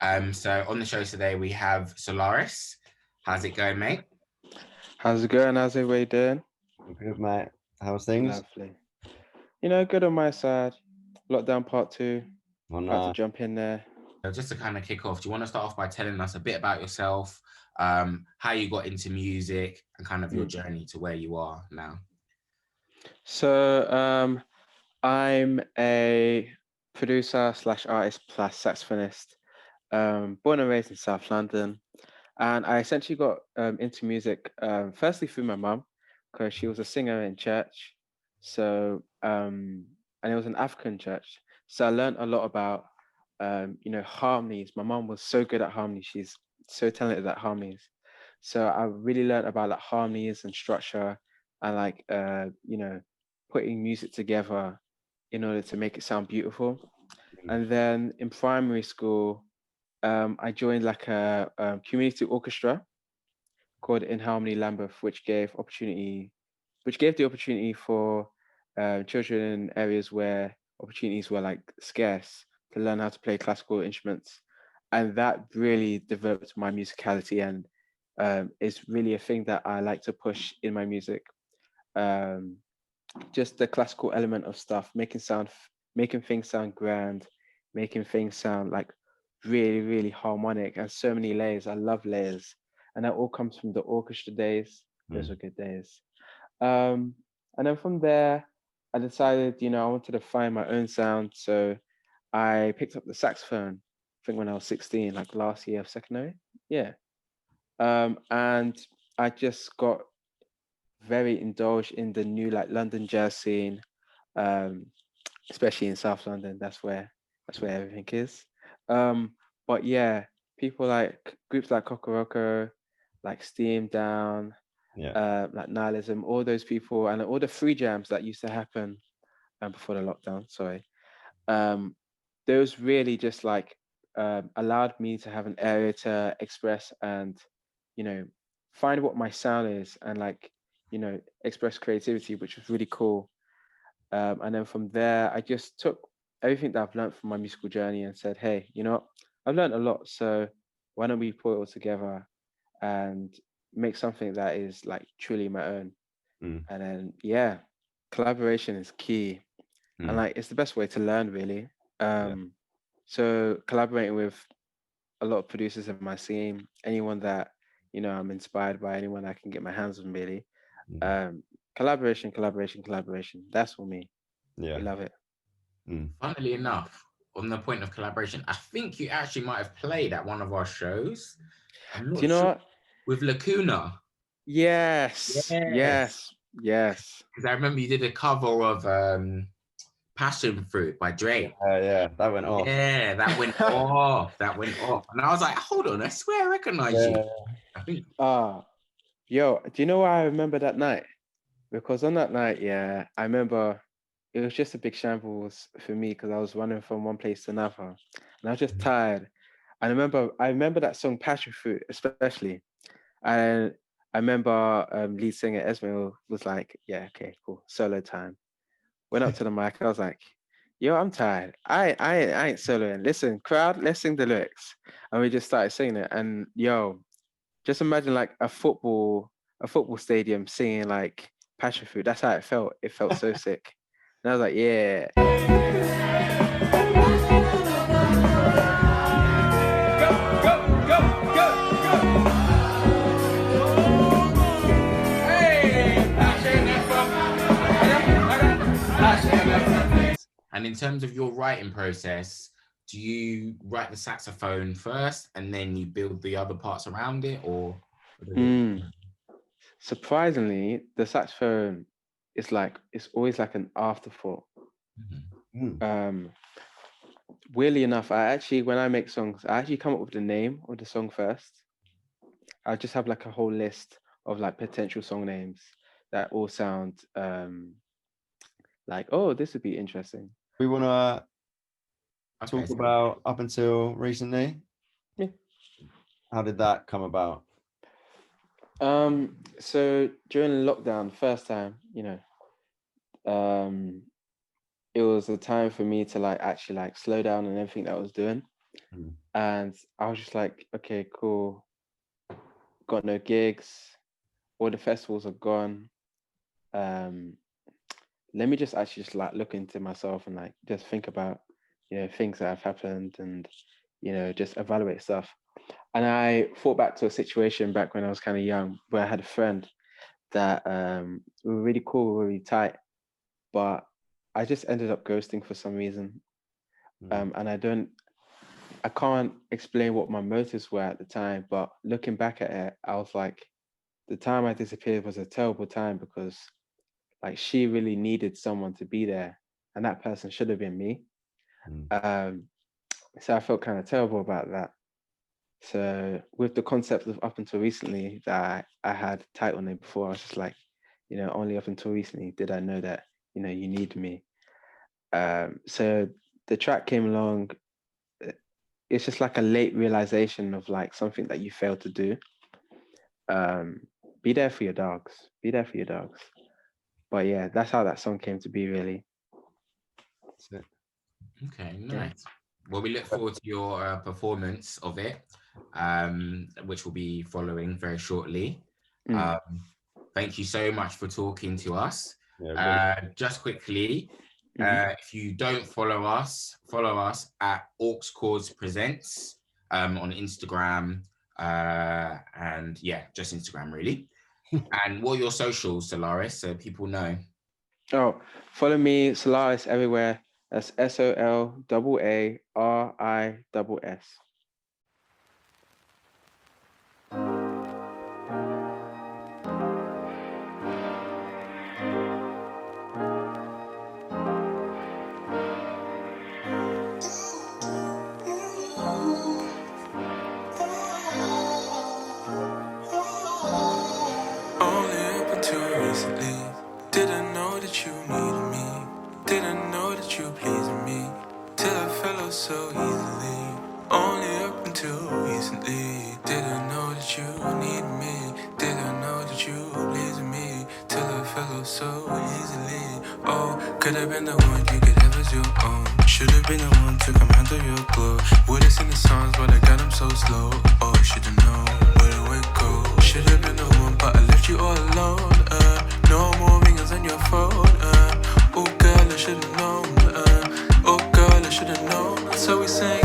So on the show today we have Solaaris. How's it going, mate? How's it going? How's everybody doing? Good, mate. How's things? Lovely. Good on my side. Lockdown part 2. On About to jump in there. Just to kind of kick off, do you want to start off by telling us a bit about yourself, how you got into music, and kind of your journey to where you are now? So I'm a producer slash artist plus saxophonist. Born and raised in South London. And I essentially got into music firstly through my mum, because she was a singer in church. So and it was an African church. So I learned a lot about harmonies. My mum was so good at harmony. She's so talented at harmonies. So I really learned about like harmonies and structure and like putting music together in order to make it sound beautiful. And then in primary school, I joined like a community orchestra called In Harmony Lambeth, which gave the opportunity for children in areas where opportunities were like scarce to learn how to play classical instruments, and that really developed my musicality and is really a thing that I like to push in my music. Um, just the classical element of stuff, making things sound grand, making things sound like really, really harmonic and so many layers. I love layers. And that all comes from the orchestra days. Those were good days. Um, and then from there, I decided, I wanted to find my own sound. So I picked up the saxophone, I think when I was 16, like last year of secondary. Yeah. And I just got very indulged in the new like London jazz scene, um, especially in South London. That's where everything is. But yeah, people like groups like Kokoroko, like Steam Down, like Nihilism, all those people, and all the free jams that used to happen before the lockdown. Sorry, um, those really just like allowed me to have an area to express and you know find what my sound is and like express creativity, which was really cool. And then from there, I just took everything that I've learned from my musical journey and said, hey, you know what? I've learned a lot. So why don't we put it all together and make something that is like truly my own? And then, yeah, collaboration is key. And like, it's the best way to learn, really. So collaborating with a lot of producers in my scene, anyone that, I'm inspired by, anyone I can get my hands on, really. Collaboration, collaboration, collaboration. That's for me. Yeah. We love it. Funnily enough, on the point of collaboration, I think you actually might have played at one of our shows. I'm Do not you know sure. what? With Lacuna. Yes, Yes. yes, yes. Because I remember you did a cover of Passion Fruit by Drake. Yeah, that went off. Yeah, that went off. That went off. And I was like, hold on, I swear I recognize you. I think. Yo, do you know why I remember that night? Because on that night, yeah, I remember it was just a big shambles for me because I was running from one place to another, and I was just tired. I remember that song Passion Fruit, especially, and I remember lead singer Esmail was like, "Yeah, okay, cool, solo time." Went up to the mic, I was like, "Yo, I'm tired. I ain't soloing. Listen, crowd, let's sing the lyrics," and we just started singing it. And yo, just imagine like a football stadium singing like Passion Fruit. That's how it felt. It felt so sick. And I was like, yeah. And in terms of your writing process, do you write the saxophone first and then you build the other parts around it, or? Surprisingly, the saxophone is like it's always like an afterthought. Weirdly enough, when I make songs, I actually come up with the name of the song first. I just have like a whole list of like potential song names that all sound like, oh, this would be interesting. We want to talk about up until recently. Yeah. How did that come about? So during lockdown, first time, it was a time for me to like actually like slow down on everything that I was doing. And I was just like, okay, cool. Got no gigs. All the festivals are gone. Let me just actually just like look into myself and like just think about, things that have happened and, just evaluate stuff. And I thought back to a situation back when I was kind of young where I had a friend that we were really cool, we were really tight, but I just ended up ghosting for some reason. And I can't explain what my motives were at the time, but looking back at it, I was like, the time I disappeared was a terrible time because like she really needed someone to be there, and that person should have been me. So I felt kind of terrible about that. So with the concept of up until recently that I had title name before, I was just like, only up until recently did I know that, you need me. So the track came along. It's just like a late realization of like something that you failed to do. Be there for your dogs. Be there for your dogs. But yeah, that's how that song came to be, really. That's it. Okay, nice. Well, we look forward to your performance of it, which will be following very shortly. Thank you so much for talking to us. Just quickly, if you don't follow us at Orcs Cause Presents on Instagram, and yeah, just Instagram really. And what are your socials, Solaaris, so people know? Oh, follow me, Solaaris, everywhere. That's SOLAARISS. Only up until recently, didn't know that you needed me. Didn't know that you pleased me, till I fell off so easily. Only up until recently, didn't know that you needed me. Didn't know that you pleased me, till I fell off so easily. Oh, could have been the one you could have as your own. Should have been the one to come handle your glow. Would've seen the signs, but I got them so slow. Oh, should've known where the way go. Should have been the one, but I left you all alone. No more ringers on your phone. Oh girl, I should've known. Oh girl, I should've known. So we sang.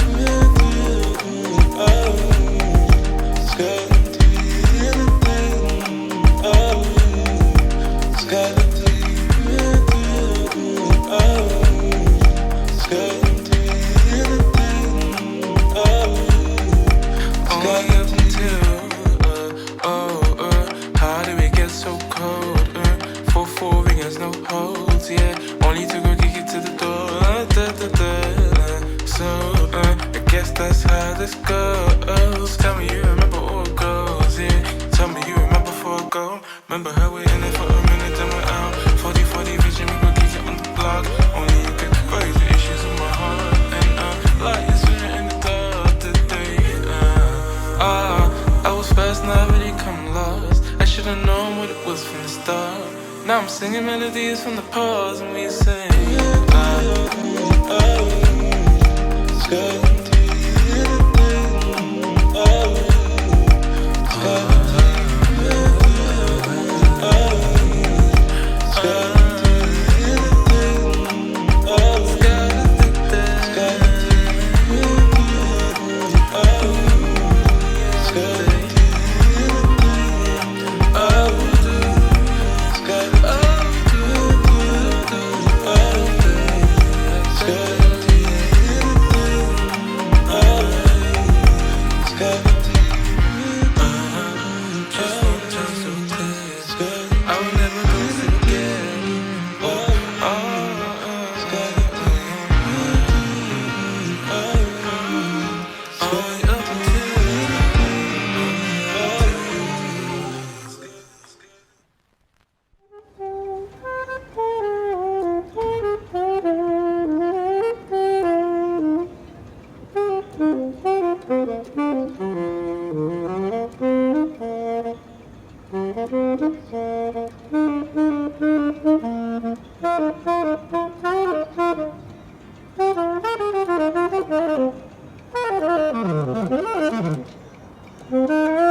How did we get so cold? 4 ringers, no holds, yeah. Only to go kick it to the door. So I guess that's how this goes. Tell me you remember all it goes, yeah. Tell me you remember before I go. Remember how we're in it for a minute, then we're out. 40 vision, we go kick it on the block. Only you could raise the issues in my heart. And like it's written in the dark today. I was fast, now I really come lost. I should've known what it was from the start. Now I'm singing melodies from the pause and we sing. Bye.